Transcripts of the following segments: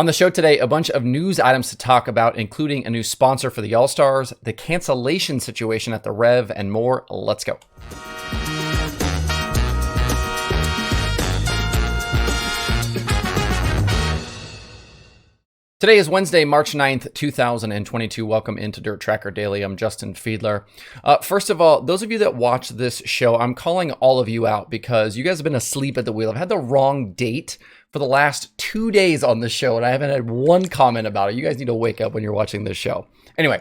On the show today, a bunch of news items to talk about, including a new sponsor for the All-Stars, the cancellation situation at the Rev, and more. Let's go. Today is Wednesday, March 9th, 2022. Welcome into Dirt Tracker Daily. I'm Justin Fiedler. First of all, those of you that watch this show, I'm calling all of you out because you guys have been asleep at the wheel. I've had the wrong date for the last 2 days on this show, and I haven't had one comment about it. You guys need to wake up when you're watching this show. Anyway,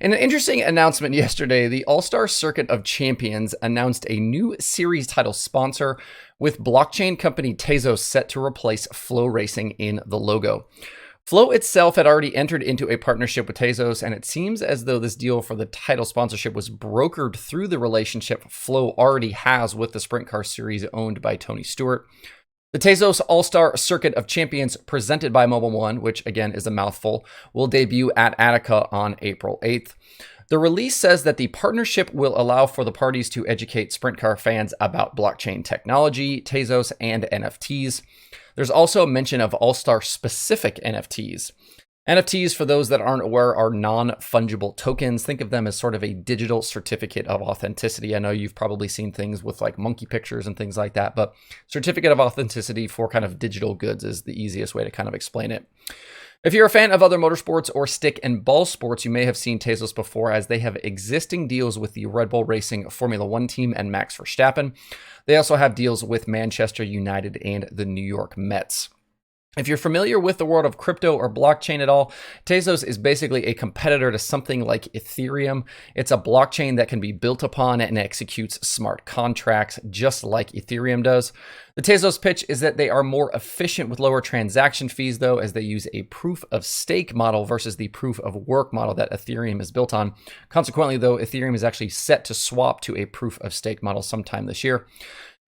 in an interesting announcement yesterday, the All-Star Circuit of Champions announced a new series title sponsor with blockchain company Tezos set to replace Flow Racing in the logo. Flow itself had already entered into a partnership with Tezos, and it seems as though this deal for the title sponsorship was brokered through the relationship Flow already has with the sprint car series owned by Tony Stewart. The Tezos All-Star Circuit of Champions, presented by Mobile One, which again is a mouthful, will debut at Attica on April 8th. The release says that the partnership will allow for the parties to educate sprint car fans about blockchain technology, Tezos, and NFTs. There's also a mention of All-Star specific NFTs. NFTs, for those that aren't aware, are non-fungible tokens. Think of them as sort of a digital certificate of authenticity. I know you've probably seen things with like monkey pictures and things like that, but certificate of authenticity for kind of digital goods is the easiest way to kind of explain it. If you're a fan of other motorsports or stick and ball sports, you may have seen Tezos before, as they have existing deals with the Red Bull Racing Formula One team and Max Verstappen. They also have deals with Manchester United and the New York Mets. If you're familiar with the world of crypto or blockchain at all, Tezos is basically a competitor to something like Ethereum. It's a blockchain that can be built upon and executes smart contracts just like Ethereum does. The Tezos pitch is that they are more efficient with lower transaction fees, though, as they use a proof of stake model versus the proof of work model that Ethereum is built on. Consequently, though, Ethereum is actually set to swap to a proof of stake model sometime this year.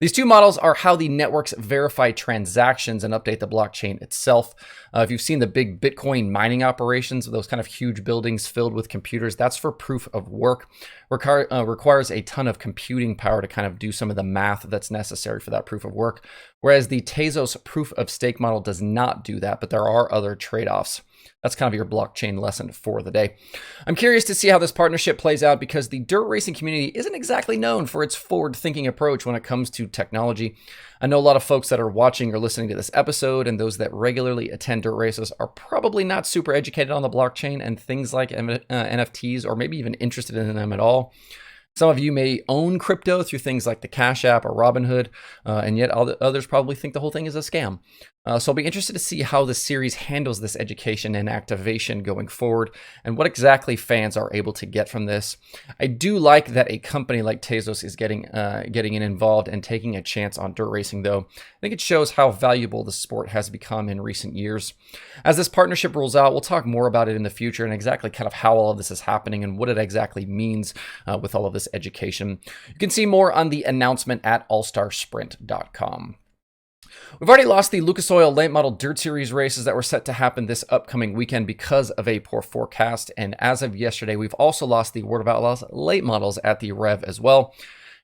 These two models are how the networks verify transactions and update the blockchain itself. If you've seen the big Bitcoin mining operations, those kind of huge buildings filled with computers, that's for proof of work. Requires a ton of computing power to kind of do some of the math that's necessary for that proof of work. Whereas the Tezos proof of stake model does not do that, but there are other trade-offs. That's kind of your blockchain lesson for the day. I'm curious to see how this partnership plays out because the dirt racing community isn't exactly known for its forward-thinking approach when it comes to technology. I know a lot of folks that are watching or listening to this episode, and those that regularly attend dirt races are probably not super educated on the blockchain and things like NFTs, or maybe even interested in them at all. Some of you may own crypto through things like the Cash App or Robinhood, and yet others probably think the whole thing is a scam. So I'll be interested to see how the series handles this education and activation going forward, and what exactly fans are able to get from this. I do like that a company like Tezos is getting involved and taking a chance on dirt racing, though. I think it shows how valuable the sport has become in recent years. As this partnership rolls out, we'll talk more about it in the future and exactly kind of how all of this is happening and what it exactly means with all of this education. You can see more on the announcement at allstarsprint.com. We've already lost the Lucas Oil Late Model Dirt Series races that were set to happen this upcoming weekend because of a poor forecast. And as of yesterday, we've also lost the World of Outlaws Late Models at the Rev as well.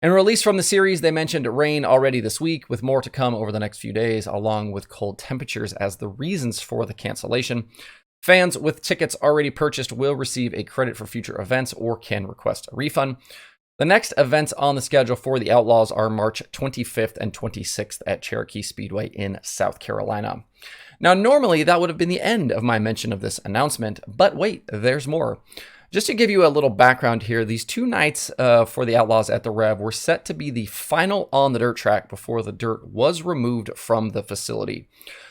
And released from the series, they mentioned rain already this week, with more to come over the next few days, along with cold temperatures as the reasons for the cancellation. Fans with tickets already purchased will receive a credit for future events or can request a refund. The next events on the schedule for the Outlaws are March 25th and 26th at Cherokee Speedway in South Carolina. Now, normally that would have been the end of my mention of this announcement, but wait, there's more. Just to give you a little background here, these two nights for the Outlaws at the Rev were set to be the final on the dirt track before the dirt was removed from the facility.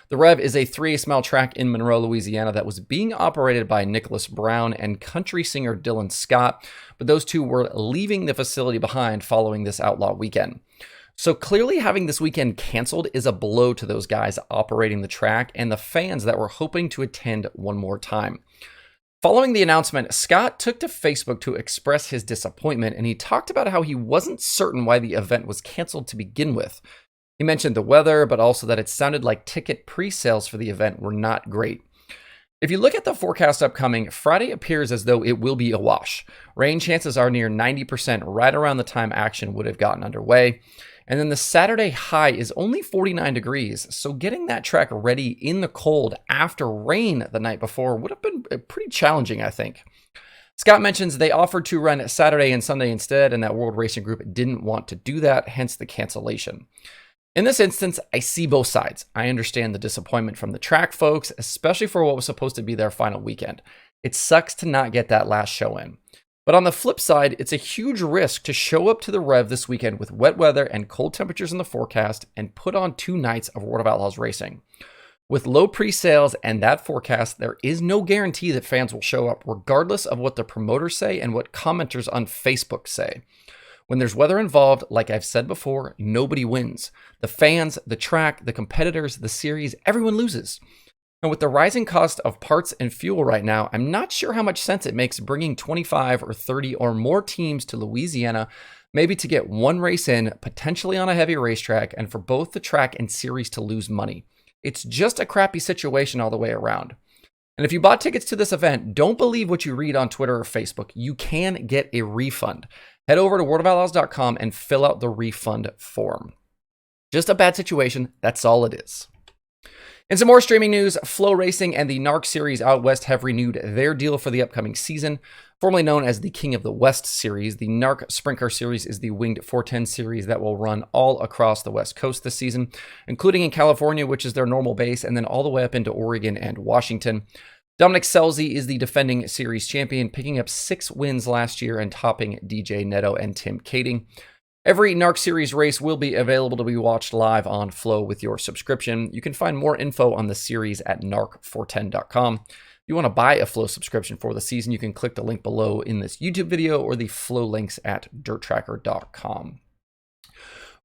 The Rev is a 3/8 mile track in Monroe, Louisiana that was being operated by Nicholas Brown and country singer Dylan Scott, but those two were leaving the facility behind following this Outlaw weekend. So clearly having this weekend canceled is a blow to those guys operating the track and the fans that were hoping to attend one more time. Following the announcement, Scott took to Facebook to express his disappointment, and he talked about how he wasn't certain why the event was canceled to begin with. He mentioned the weather, but also that it sounded like ticket pre-sales for the event were not great. If you look at the forecast upcoming, Friday appears as though it will be a wash. Rain chances are near 90% right around the time action would have gotten underway. And then the Saturday high is only 49 degrees, so getting that track ready in the cold after rain the night before would have been pretty challenging, I think. Scott mentions they offered to run Saturday and Sunday instead, and that World Racing Group didn't want to do that, hence the cancellation. In this instance, I see both sides. I understand the disappointment from the track folks, especially for what was supposed to be their final weekend. It sucks to not get that last show in. But on the flip side, it's a huge risk to show up to the Rev this weekend with wet weather and cold temperatures in the forecast and put on 2 nights of World of Outlaws racing. With low pre-sales and that forecast, there is no guarantee that fans will show up, regardless of what the promoters say and what commenters on Facebook say. When there's weather involved, like I've said before, nobody wins. The fans, the track, the competitors, the series, everyone loses. And with the rising cost of parts and fuel right now, I'm not sure how much sense it makes bringing 25 or 30 or more teams to Louisiana, maybe to get one race in, potentially on a heavy racetrack, and for both the track and series to lose money. It's just a crappy situation all the way around. And if you bought tickets to this event, don't believe what you read on Twitter or Facebook. You can get a refund. Head over to worldofoutlaws.com and fill out the refund form. Just a bad situation, that's all it is. In some more streaming news, Flow Racing and the NARC Series out west have renewed their deal for the upcoming season. Formerly known as the King of the West Series, the NARC Sprint Car Series is the winged 410 series that will run all across the West Coast this season, including in California, which is their normal base, and then all the way up into Oregon and Washington. Dominic Scelzi is the defending series champion, picking up 6 wins last year and topping DJ Neto and Tim Kading. Every NARC Series race will be available to be watched live on Flow with your subscription. You can find more info on the series at narc410.com. If you want to buy a Flow subscription for the season, you can click the link below in this YouTube video or the Flow links at dirttracker.com.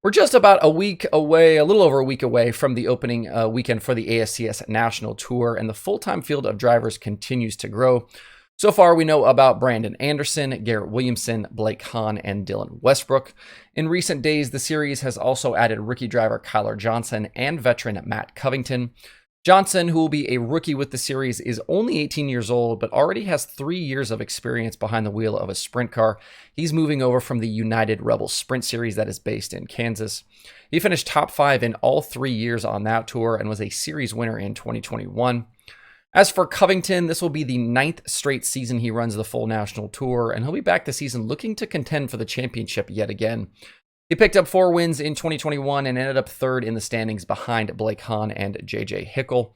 We're just about a week away, a little over a week away from the opening weekend for the ASCS National Tour, and the full-time field of drivers continues to grow. So far, we know about Brandon Anderson, Garrett Williamson, Blake Hahn, and Dylan Westbrook. In recent days, the series has also added rookie driver Kyler Johnson and veteran Matt Covington. Johnson, who will be a rookie with the series, is only 18 years old, but already has 3 years of experience behind the wheel of a sprint car. He's moving over from the United Rebel Sprint Series that is based in Kansas. He finished top 5 in all 3 years on that tour and was a series winner in 2021. As for Covington, this will be the 9th straight season he runs the full national tour, and he'll be back this season looking to contend for the championship yet again. He picked up 4 wins in 2021 and ended up 3rd in the standings behind Blake Hahn and JJ Hickel.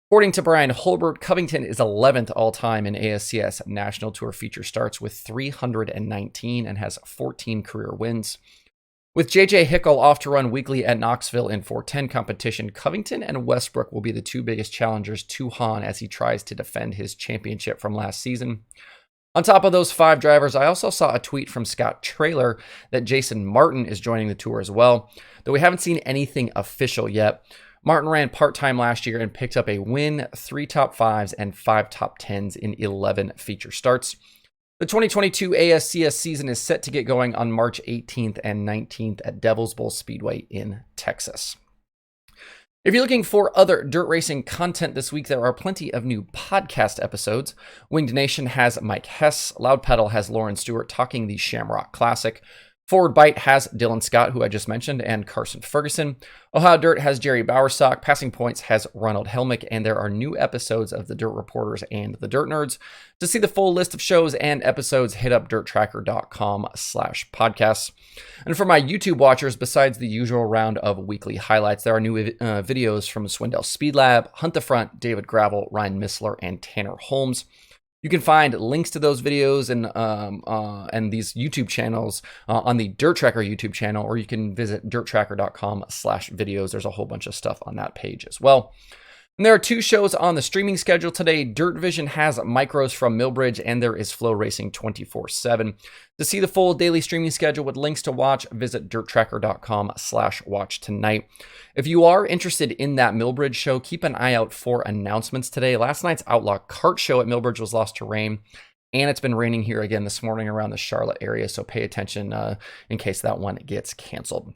According to Brian Holbert, Covington is 11th all-time in ASCS National Tour feature starts with 319 and has 14 career wins. With JJ Hickel off to run weekly at Knoxville in 410 competition, Covington and Westbrook will be the 2 biggest challengers to Hahn as he tries to defend his championship from last season. On top of those 5 drivers, I also saw a tweet from Scott Traylor that Jason Martin is joining the tour as well, though we haven't seen anything official yet. Martin ran part-time last year and picked up a win, 3 top 5s, and 5 top 10s in 11 feature starts. The 2022 ASCS season is set to get going on March 18th and 19th at Devil's Bowl Speedway in Texas. If you're looking for other dirt racing content this week, there are plenty of new podcast episodes. Winged Nation has Mike Hess. Loud Pedal has Lauren Stewart talking the Shamrock Classic. Forward Bite has Dylan Scott, who I just mentioned, and Carson Ferguson. Ohio Dirt has Jerry Bowersock. Passing Points has Ronald Helmick, and there are new episodes of the Dirt Reporters and the Dirt Nerds. To see the full list of shows and episodes, hit up dirttracker.com/podcasts. And for my YouTube watchers, besides the usual round of weekly highlights, there are new videos from Swindell Speed Lab, Hunt the Front, David Gravel, Ryan Missler, and Tanner Holmes. You can find links to those videos and these YouTube channels on the Dirt Tracker YouTube channel, or you can visit dirttracker.com/videos. There's a whole bunch of stuff on that page as well. And there are 2 shows on the streaming schedule today. Dirt Vision has Micros from Millbridge, and there is Flow Racing 24/7. To see the full daily streaming schedule with links to watch, visit dirttracker.com/watch tonight. If you are interested in that Millbridge show, keep an eye out for announcements today. Last night's Outlaw Kart show at Millbridge was lost to rain, and it's been raining here again this morning around the Charlotte area, so pay attention in case that one gets canceled.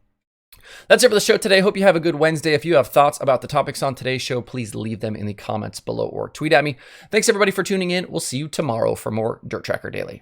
That's it for the show today. Hope you have a good Wednesday. If you have thoughts about the topics on today's show, please leave them in the comments below or tweet at me. Thanks everybody for tuning in. We'll see you tomorrow for more Dirt Tracker Daily.